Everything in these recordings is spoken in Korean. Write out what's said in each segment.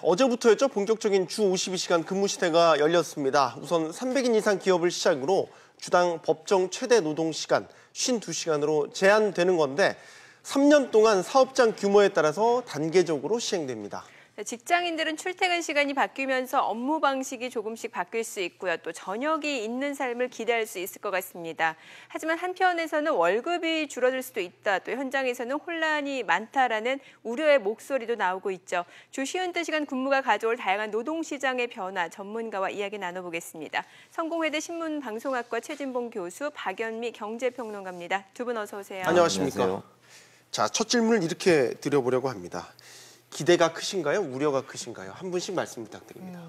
어제부터였죠. 본격적인 주 52시간 근무 시대가 열렸습니다. 우선 300인 이상 기업을 시작으로 주당 법정 최대 노동시간 52시간으로 제한되는 건데 3년 동안 사업장 규모에 따라서 단계적으로 시행됩니다. 직장인들은 출퇴근 시간이 바뀌면서 업무 방식이 조금씩 바뀔 수 있고요. 또 저녁이 있는 삶을 기대할 수 있을 것 같습니다. 하지만 한편에서는 월급이 줄어들 수도 있다. 또 현장에서는 혼란이 많다라는 우려의 목소리도 나오고 있죠. 주 54시간 근무가 가져올 다양한 노동시장의 변화, 전문가와 이야기 나눠보겠습니다. 성공회대 신문방송학과 최진봉 교수, 박연미 경제평론가입니다. 두 분 어서 오세요. 안녕하십니까. 안녕하세요. 자, 첫 질문을 이렇게 드려보려고 합니다. 기대가 크신가요? 우려가 크신가요? 한 분씩 말씀 부탁드립니다.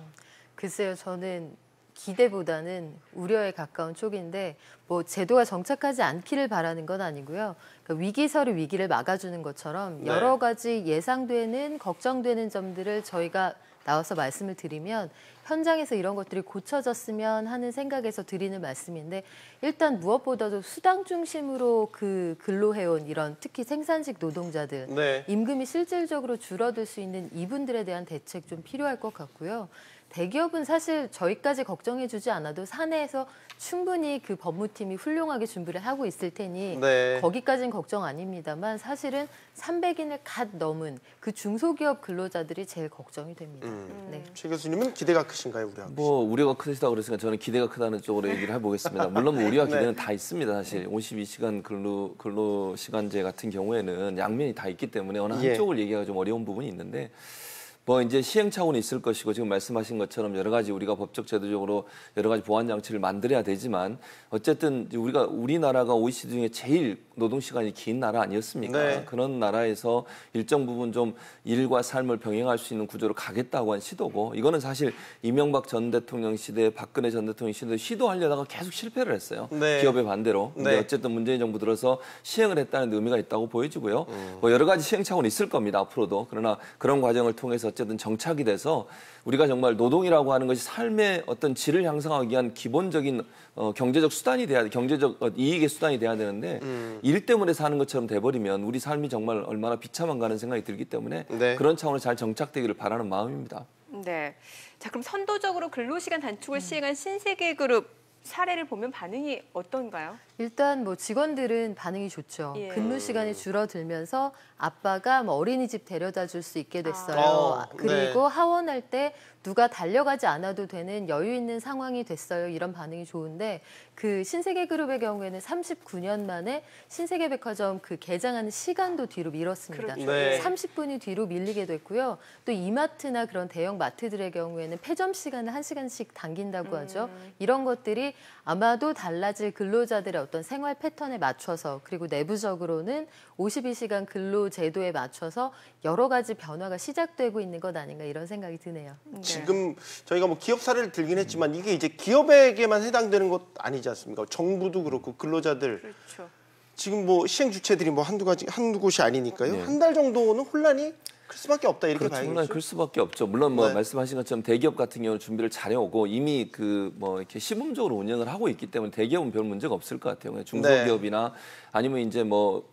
글쎄요, 저는 기대보다는 우려에 가까운 쪽인데 뭐 제도가 정착하지 않기를 바라는 건 아니고요. 그러니까 위기설이 위기를 막아주는 것처럼 여러 가지 예상되는, 걱정되는 점들을 저희가 나와서 말씀을 드리면 현장에서 이런 것들이 고쳐졌으면 하는 생각에서 드리는 말씀인데 일단 무엇보다도 수당 중심으로 근로해온 이런 특히 생산직 노동자들 임금이 실질적으로 줄어들 수 있는 이분들에 대한 대책 좀 필요할 것 같고요. 대기업은 사실 저희까지 걱정해주지 않아도 사내에서 충분히 그 법무팀이 훌륭하게 준비를 하고 있을 테니 거기까지는 걱정 아닙니다만 사실은 300인을 갓 넘은 그 중소기업 근로자들이 제일 걱정이 됩니다. 최 교수님은 기대가 크신가요? 우려가 뭐 우려가 크시다고 그랬으니까 저는 기대가 크다는 쪽으로 얘기를 해보겠습니다. 물론 뭐 우려와 기대는 다 있습니다. 사실 52시간 근로시간제 같은 경우에는 양면이 다 있기 때문에 어느 한쪽을 얘기하기가 좀 어려운 부분이 있는데 뭐 이제 시행착오는 있을 것이고 지금 말씀하신 것처럼 여러 가지 우리가 법적 제도적으로 여러 가지 보완 장치를 만들어야 되지만 어쨌든 우리나라가 OECD 중에 제일 노동 시간이 긴 나라 아니었습니까? 그런 나라에서 일정 부분 좀 일과 삶을 병행할 수 있는 구조로 가겠다고 한 시도고 이거는 사실 이명박 전 대통령 시대, 박근혜 전 대통령 시대 시도하려다가 계속 실패를 했어요. 기업의 반대로. 근데 어쨌든 문재인 정부 들어서 시행을 했다는 데 의미가 있다고 보여지고요. 뭐 여러 가지 시행착오는 있을 겁니다. 앞으로도. 그러나 그런 과정을 통해서 어쨌든 정착이 돼서 우리가 정말 노동이라고 하는 것이 삶의 어떤 질을 향상하기 위한 기본적인 경제적 수단이 돼야 돼, 경제적 이익의 수단이 돼야 되는데 일 때문에 사는 것처럼 돼버리면 우리 삶이 정말 얼마나 비참한가는 생각이 들기 때문에 그런 차원에서 잘 정착되기를 바라는 마음입니다. 네. 자, 그럼 선도적으로 근로시간 단축을 시행한 신세계그룹 사례를 보면 반응이 어떤가요? 일단 뭐 직원들은 반응이 좋죠. 근무 시간이 줄어들면서 아빠가 뭐 어린이집 데려다 줄 수 있게 됐어요. 그리고 하원할 때 누가 달려가지 않아도 되는 여유 있는 상황이 됐어요. 이런 반응이 좋은데 그 신세계그룹의 경우에는 39년 만에 신세계백화점 그 개장하는 시간도 뒤로 미뤘습니다. 30분이 뒤로 밀리게 됐고요. 또 이마트나 그런 대형 마트들의 경우에는 폐점 시간을 1시간씩 당긴다고 하죠. 이런 것들이 아마도 달라질 근로자들의 어떤 생활 패턴에 맞춰서 그리고 내부적으로는 52시간 근로 제도에 맞춰서 여러 가지 변화가 시작되고 있는 것 아닌가 이런 생각이 드네요. 지금 저희가 뭐 기업 사례를 들긴 했지만 이게 이제 기업에게만 해당되는 것 아니지 않습니까? 정부도 그렇고 근로자들. 지금 뭐 시행 주체들이 뭐 한두 곳이 아니니까요. 한 달 정도는 혼란이 클 수밖에 없다 이렇게 봐야겠죠. 혼란이 클 수밖에 없죠. 물론 뭐 말씀하신 것처럼 대기업 같은 경우는 준비를 잘해오고 이미 뭐 이렇게 시범적으로 운영을 하고 있기 때문에 대기업은 별 문제가 없을 것 같아요. 중소기업이나 아니면 이제 뭐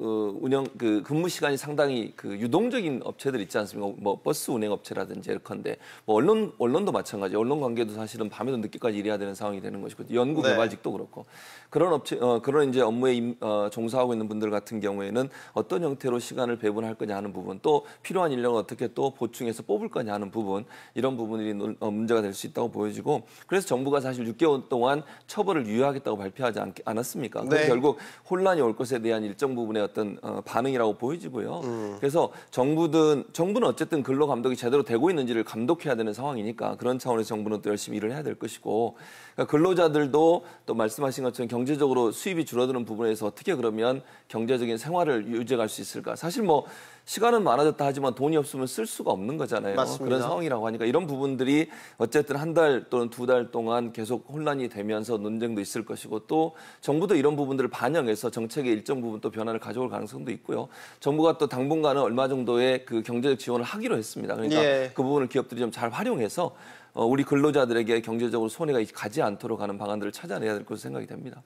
근무 시간이 상당히 유동적인 업체들 있지 않습니까? 뭐 버스 운행 업체라든지 예컨대 뭐 언론도 마찬가지. 언론 관계도 사실은 밤에도 늦게까지 일해야 되는 상황이 되는 것이고 연구 개발직도 그렇고 그런 업체 그런 이제 업무에 종사하고 있는 분들 같은 경우에는 어떤 형태로 시간을 배분할 거냐 하는 부분 또 필요한 인력을 어떻게 또 보충해서 뽑을 거냐 하는 부분 이런 부분이 문제가 될 수 있다고 보여지고 그래서 정부가 사실 6개월 동안 처벌을 유예하겠다고 발표하지 않았습니까? 그래서 결국 혼란이 올 것에 대한 일정 부분의 어떤 반응이라고 보여지고요. 그래서 정부는 어쨌든 근로 감독이 제대로 되고 있는지를 감독해야 되는 상황이니까 그런 차원에서 정부는 또 열심히 일을 해야 될 것이고 그러니까 근로자들도 또 말씀하신 것처럼 경제적으로 수입이 줄어드는 부분에서 어떻게 그러면 경제적인 생활을 유지할 수 있을까? 사실 뭐 시간은 많아졌다 하지만 돈이 없으면 쓸 수가 없는 거잖아요. 그런 상황이라고 하니까 이런 부분들이 어쨌든 한 달 또는 2달 동안 계속 혼란이 되면서 논쟁도 있을 것이고 또 정부도 이런 부분들을 반영해서 정책의 일정 부분 또 변화를 가져올 가능성도 있고요. 정부가 또 당분간은 얼마 정도의 그 경제적 지원을 하기로 했습니다. 그러니까 그 부분을 기업들이 좀 잘 활용해서 우리 근로자들에게 경제적으로 손해가 가지 않도록 하는 방안들을 찾아내야 될 것으로 생각이 됩니다.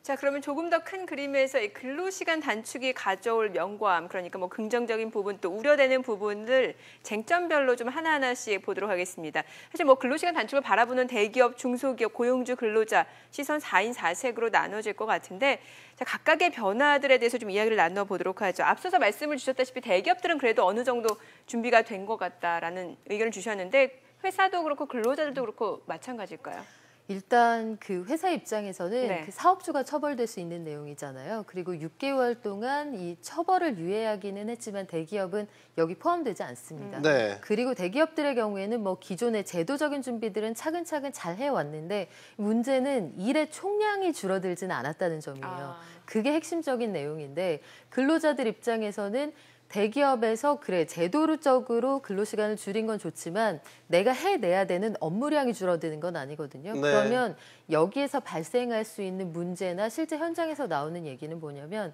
자, 그러면 조금 더 큰 그림에서 이 근로시간 단축이 가져올 명과암, 그러니까 뭐 긍정적인 부분 또 우려되는 부분들 쟁점별로 좀 하나하나씩 보도록 하겠습니다. 사실 뭐 근로시간 단축을 바라보는 대기업, 중소기업, 고용주 근로자 시선 4인 4색으로 나눠질 것 같은데 자, 각각의 변화들에 대해서 좀 이야기를 나눠보도록 하죠. 앞서서 말씀을 주셨다시피 대기업들은 그래도 어느 정도 준비가 된 것 같다라는 의견을 주셨는데 회사도 그렇고 근로자들도 그렇고 마찬가지일까요? 일단 그 회사 입장에서는 네. 그 사업주가 처벌될 수 있는 내용이잖아요. 그리고 6개월 동안 이 처벌을 유예하기는 했지만 대기업은 여기 포함되지 않습니다. 네. 그리고 대기업들의 경우에는 뭐 기존의 제도적인 준비들은 차근차근 잘 해왔는데 문제는 일의 총량이 줄어들지는 않았다는 점이에요. 그게 핵심적인 내용인데 근로자들 입장에서는 대기업에서 그래 제도적으로 근로시간을 줄인 건 좋지만 내가 해내야 되는 업무량이 줄어드는 건 아니거든요. 네. 그러면 여기에서 발생할 수 있는 문제나 실제 현장에서 나오는 얘기는 뭐냐면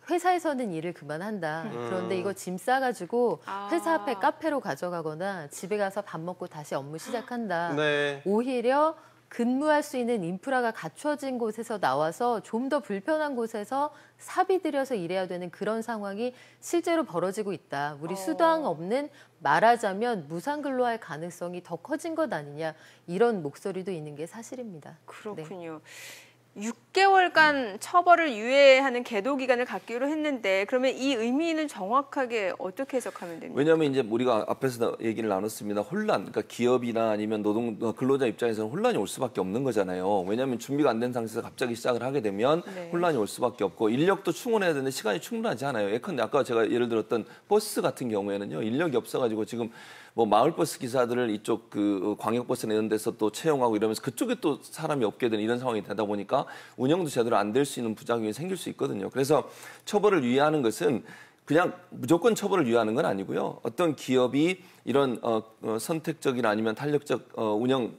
회사에서는 일을 그만한다. 그런데 이거 짐 싸가지고 회사 앞에 카페로 가져가거나 집에 가서 밥 먹고 다시 업무 시작한다. 네. 오히려 근무할 수 있는 인프라가 갖춰진 곳에서 나와서 좀 더 불편한 곳에서 사비 들여서 일해야 되는 그런 상황이 실제로 벌어지고 있다. 우리 수당 없는 말하자면 무상근로할 가능성이 더 커진 것 아니냐. 이런 목소리도 있는 게 사실입니다. 그렇군요. 6개월간 처벌을 유예하는 계도 기간을 갖기로 했는데 그러면 이 의미는 정확하게 어떻게 해석하면 됩니까? 왜냐하면 이제 우리가 앞에서 얘기를 나눴습니다. 혼란, 그러니까 기업이나 아니면 근로자 입장에서는 혼란이 올 수밖에 없는 거잖아요. 왜냐하면 준비가 안 된 상태에서 갑자기 시작을 하게 되면 네. 혼란이 올 수밖에 없고 인력도 충원해야 되는데 시간이 충분하지 않아요. 예컨대 아까 제가 예를 들었던 버스 같은 경우에는요, 인력이 없어가지고 지금 뭐 마을버스 기사들을 이쪽 그 광역버스나 이런 데서 또 채용하고 이러면서 그쪽에 또 사람이 없게 되는 이런 상황이 되다 보니까 운영도 제대로 안 될 수 있는 부작용이 생길 수 있거든요. 그래서 처벌을 유예하는 것은 그냥 무조건 처벌을 유예하는 건 아니고요. 어떤 기업이 이런 선택적이나 아니면 탄력적 운영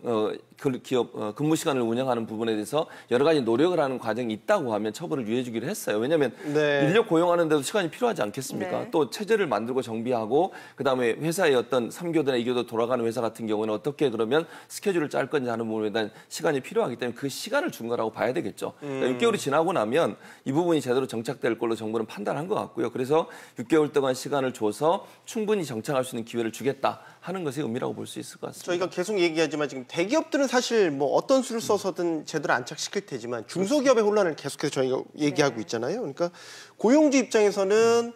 기업 근무 시간을 운영하는 부분에 대해서 여러 가지 노력을 하는 과정이 있다고 하면 처벌을 유예해주기로 했어요. 왜냐하면 네. 인력 고용하는 데도 시간이 필요하지 않겠습니까? 네. 또 체제를 만들고 정비하고 그다음에 회사의 어떤 3교대나 2교대 돌아가는 회사 같은 경우는 어떻게 그러면 스케줄을 짤 건지 하는 부분에 대한 시간이 필요하기 때문에 그 시간을 준 거라고 봐야 되겠죠. 그러니까 6개월이 지나고 나면 이 부분이 제대로 정착될 걸로 정부는 판단한 것 같고요. 그래서 6개월 동안 시간을 줘서 충분히 정착할 수 있는 기회를 주겠다 하는 것의 의미라고 볼 수 있을 것 같습니다. 저희가 계속 얘기하지만 지금 대기업들은 사실 뭐 어떤 수를 써서든 제대로 안착시킬 테지만 중소기업의 혼란을 계속해서 저희가 얘기하고 있잖아요. 그러니까 고용주 입장에서는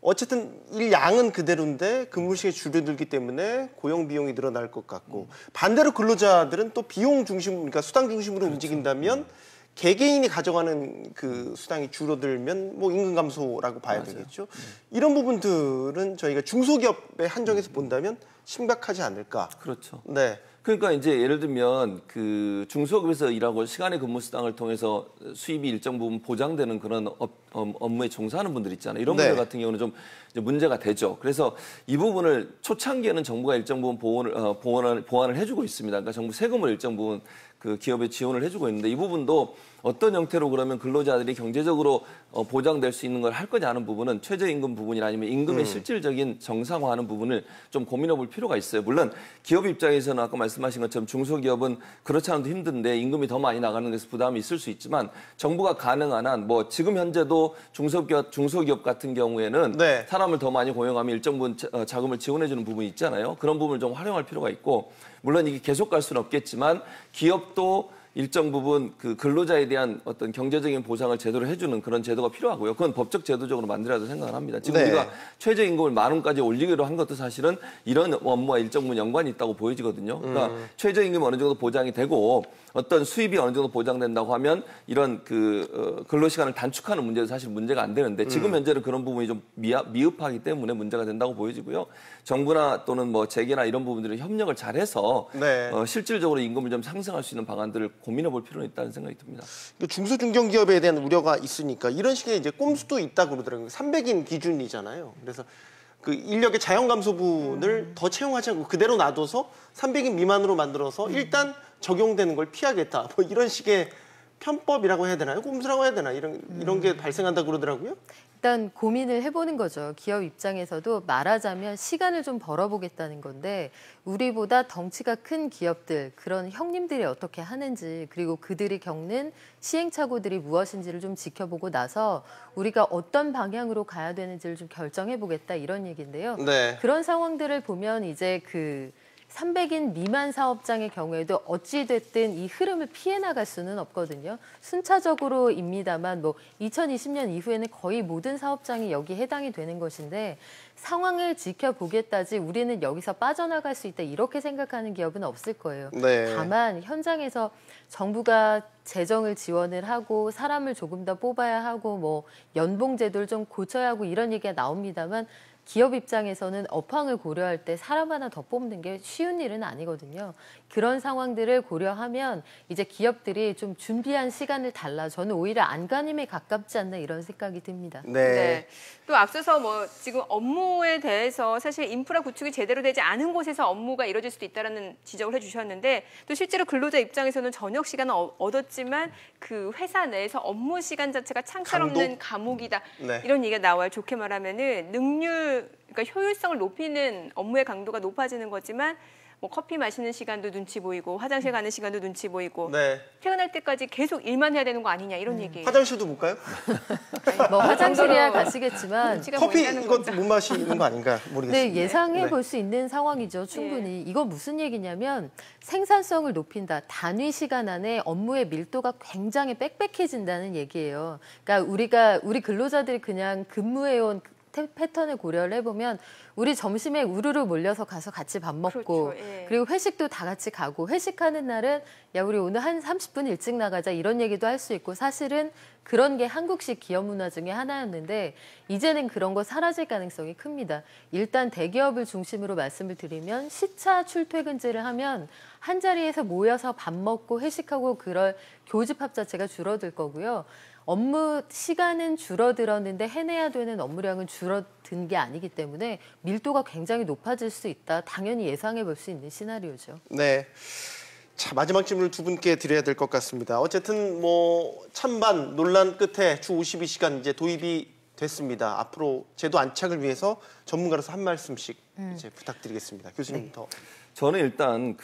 어쨌든 일 양은 그대로인데 근무 시간이 줄어들기 때문에 고용 비용이 늘어날 것 같고 반대로 근로자들은 또 비용 중심, 그러니까 수당 중심으로 움직인다면 개개인이 가져가는 그 수당이 줄어들면 뭐 임금 감소라고 봐야 되겠죠. 이런 부분들은 저희가 중소기업에 한정해서 본다면 심각하지 않을까. 그렇죠. 네. 그러니까 이제 예를 들면 그 중소기업에서 일하고 시간의 근무 수당을 통해서 수입이 일정 부분 보장되는 그런 업무에 종사하는 분들 있잖아요. 이런 분들 같은 경우는 좀 이제 문제가 되죠. 그래서 이 부분을 초창기에는 정부가 일정 부분 보완을 해주고 있습니다. 그러니까 정부 세금을 일정 부분 그 기업에 지원을 해주고 있는데 이 부분도 어떤 형태로 그러면 근로자들이 경제적으로 보장될 수 있는 걸 할 거냐 하는 부분은 최저임금 부분이나 아니면 임금의 실질적인 정상화하는 부분을 좀 고민해 볼 필요가 있어요. 물론 기업 입장에서는 아까 말씀하신 것처럼 중소기업은 그렇지 않아도 힘든데 임금이 더 많이 나가는 데서 부담이 있을 수 있지만 정부가 가능한 한 뭐 지금 현재도 중소기업 같은 경우에는 사람을 더 많이 고용하면 일정 부분 자금을 지원해 주는 부분이 있잖아요. 그런 부분을 좀 활용할 필요가 있고 물론 이게 계속 갈 수는 없겠지만 기업도 일정 부분 그 근로자에 대한 어떤 경제적인 보상을 제대로 해주는 그런 제도가 필요하고요. 그건 법적 제도적으로 만들어야 생각을 합니다. 지금 우리가 최저임금을 10,000원까지 올리기로 한 것도 사실은 이런 업무와 일정 부분 연관이 있다고 보여지거든요. 그러니까 최저임금이 어느 정도 보장이 되고 어떤 수입이 어느 정도 보장된다고 하면 이런 그 근로시간을 단축하는 문제도 사실 문제가 안 되는데 지금 현재는 그런 부분이 좀 미흡하기 때문에 문제가 된다고 보여지고요. 정부나 또는 뭐 재계나 이런 부분들을 협력을 잘해서 실질적으로 임금을 좀 상승할 수 있는 방안들을 고민해 볼 필요는 있다는 생각이 듭니다. 중소중견기업에 대한 우려가 있으니까 이런 식의 이제 꼼수도 있다고 그러더라고요. 300인 기준이잖아요. 그래서 그 인력의 자연 감소분을 더 채용하지 않고 그대로 놔둬서 300인 미만으로 만들어서 일단 적용되는 걸 피하겠다. 뭐 이런 식의 편법이라고 해야 되나요? 꼼수라고 해야 되나? 이런 게 발생한다고 그러더라고요. 일단 고민을 해보는 거죠. 기업 입장에서도 말하자면 시간을 좀 벌어보겠다는 건데 우리보다 덩치가 큰 기업들, 그런 형님들이 어떻게 하는지 그리고 그들이 겪는 시행착오들이 무엇인지를 좀 지켜보고 나서 우리가 어떤 방향으로 가야 되는지를 좀 결정해보겠다 이런 얘기인데요. 네. 그런 상황들을 보면 이제 300인 미만 사업장의 경우에도 어찌됐든 이 흐름을 피해 나갈 수는 없거든요. 순차적으로입니다만 2020년 이후에는 거의 모든 사업장이 여기에 해당이 되는 것인데 상황을 지켜보겠다지 우리는 여기서 빠져나갈 수 있다 이렇게 생각하는 기업은 없을 거예요. 네. 다만 현장에서 정부가 재정을 지원을 하고 사람을 조금 더 뽑아야 하고 연봉 제도를 좀 고쳐야 하고 이런 얘기가 나옵니다만 기업 입장에서는 업황을 고려할 때 사람 하나 더 뽑는 게 쉬운 일은 아니거든요. 그런 상황들을 고려하면 이제 기업들이 좀 준비한 시간을 달라. 저는 오히려 안간힘에 가깝지 않나 이런 생각이 듭니다. 네. 또 앞서서 지금 업무에 대해서 사실 인프라 구축이 제대로 되지 않은 곳에서 업무가 이루어질 수도 있다는 지적을 해주셨는데 또 실제로 근로자 입장에서는 저녁 시간을 얻었지만 그 회사 내에서 업무 시간 자체가 창살 없는 감옥이다. 네. 이런 얘기가 나와요. 좋게 말하면은 그러니까 효율성을 높이는 업무의 강도가 높아지는 거지만 커피 마시는 시간도 눈치 보이고 화장실 가는 시간도 눈치 보이고 네. 퇴근할 때까지 계속 일만 해야 되는 거 아니냐 이런 얘기예요. 화장실도 못 가요? 화장실이야 가시겠지만 커피 이것도 못 마시는 거 아닌가 모르겠습니다. 네, 예상해 볼 수 있는 상황이죠. 충분히. 이건 무슨 얘기냐면 생산성을 높인다. 단위 시간 안에 업무의 밀도가 굉장히 빽빽해진다는 얘기예요. 그러니까 우리 근로자들이 그냥 근무해온 패턴을 고려를 해보면 우리 점심에 우르르 몰려서 가서 같이 밥 먹고 그렇죠, 예. 그리고 회식도 다 같이 가고 회식하는 날은 야 우리 오늘 한 30분 일찍 나가자 이런 얘기도 할 수 있고 사실은 그런 게 한국식 기업 문화 중에 하나였는데 이제는 그런 거 사라질 가능성이 큽니다. 일단 대기업을 중심으로 말씀을 드리면 시차 출퇴근제를 하면 한 자리에서 모여서 밥 먹고 회식하고 그럴 교집합 자체가 줄어들 거고요. 업무 시간은 줄어들었는데 해내야 되는 업무량은 줄어든 게 아니기 때문에 밀도가 굉장히 높아질 수 있다. 당연히 예상해 볼 수 있는 시나리오죠. 네. 자, 마지막 질문을 두 분께 드려야 될 것 같습니다. 어쨌든 찬반 논란 끝에 주 52시간 이제 도입이 됐습니다. 앞으로 제도 안착을 위해서 전문가로서 한 말씀씩 이제 부탁드리겠습니다. 교수님부터. 네. 저는 일단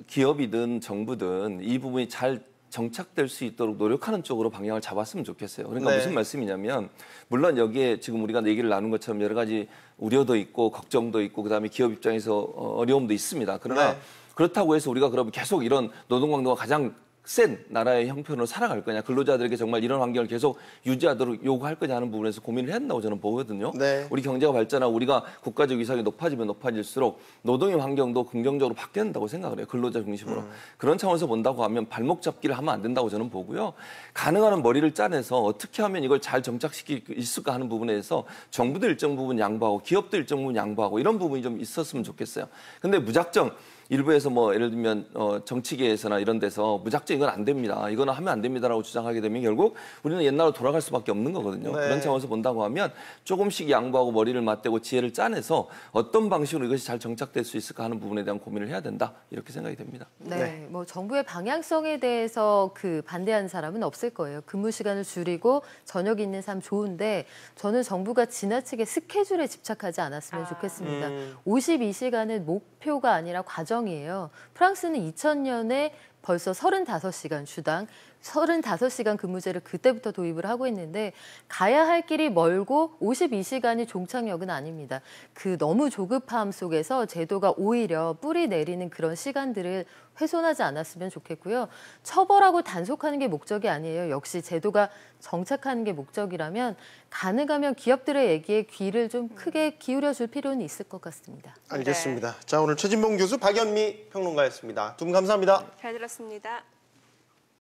기업이든 정부든 이 부분이 잘 정착될 수 있도록 노력하는 쪽으로 방향을 잡았으면 좋겠어요. 그러니까 네. 무슨 말씀이냐면 물론 여기에 지금 우리가 얘기를 나눈 것처럼 여러 가지 우려도 있고 걱정도 있고 그다음에 기업 입장에서 어려움도 있습니다. 그러나 네. 그렇다고 해서 우리가 그러면 계속 이런 노동 강도가 가장 센 나라의 형편으로 살아갈 거냐, 근로자들에게 정말 이런 환경을 계속 유지하도록 요구할 거냐 하는 부분에서 고민을 해야 한다고 저는 보거든요. 네. 우리 경제가 발전하고 우리가 국가적 위상이 높아지면 높아질수록 노동의 환경도 긍정적으로 바뀌어야 된다고 생각을 해요. 근로자 중심으로. 그런 차원에서 본다고 하면 발목 잡기를 하면 안 된다고 저는 보고요. 가능한 한 머리를 짜내서 어떻게 하면 이걸 잘 정착시킬 수 있을까 하는 부분에서 정부도 일정 부분 양보하고 기업도 일정 부분 양보하고 이런 부분이 좀 있었으면 좋겠어요. 근데 무작정 일부에서 예를 들면 정치계에서나 이런 데서 무작정 이건 안 됩니다. 이거는 하면 안 됩니다라고 주장하게 되면 결국 우리는 옛날로 돌아갈 수밖에 없는 거거든요. 네. 그런 차원에서 본다고 하면 조금씩 양보하고 머리를 맞대고 지혜를 짜내서 어떤 방식으로 이것이 잘 정착될 수 있을까 하는 부분에 대한 고민을 해야 된다. 이렇게 생각이 됩니다. 네, 정부의 방향성에 대해서 반대하는 사람은 없을 거예요. 근무 시간을 줄이고 저녁이 있는 삶 좋은데 저는 정부가 지나치게 스케줄에 집착하지 않았으면 좋겠습니다. 52시간은 목표가 아니라 과정이에요. 프랑스는 2000년에 벌써 35시간 주당 35시간 근무제를 그때부터 도입을 하고 있는데 가야 할 길이 멀고 52시간이 종착역은 아닙니다. 너무 조급함 속에서 제도가 오히려 뿌리 내리는 그런 시간들을 훼손하지 않았으면 좋겠고요. 처벌하고 단속하는 게 목적이 아니에요. 역시 제도가 정착하는 게 목적이라면 가능하면 기업들의 얘기에 귀를 좀 크게 기울여 줄 필요는 있을 것 같습니다. 알겠습니다. 자, 오늘 최진봉 교수, 박연미 평론가였습니다. 두 분 감사합니다. 잘 들었습니다.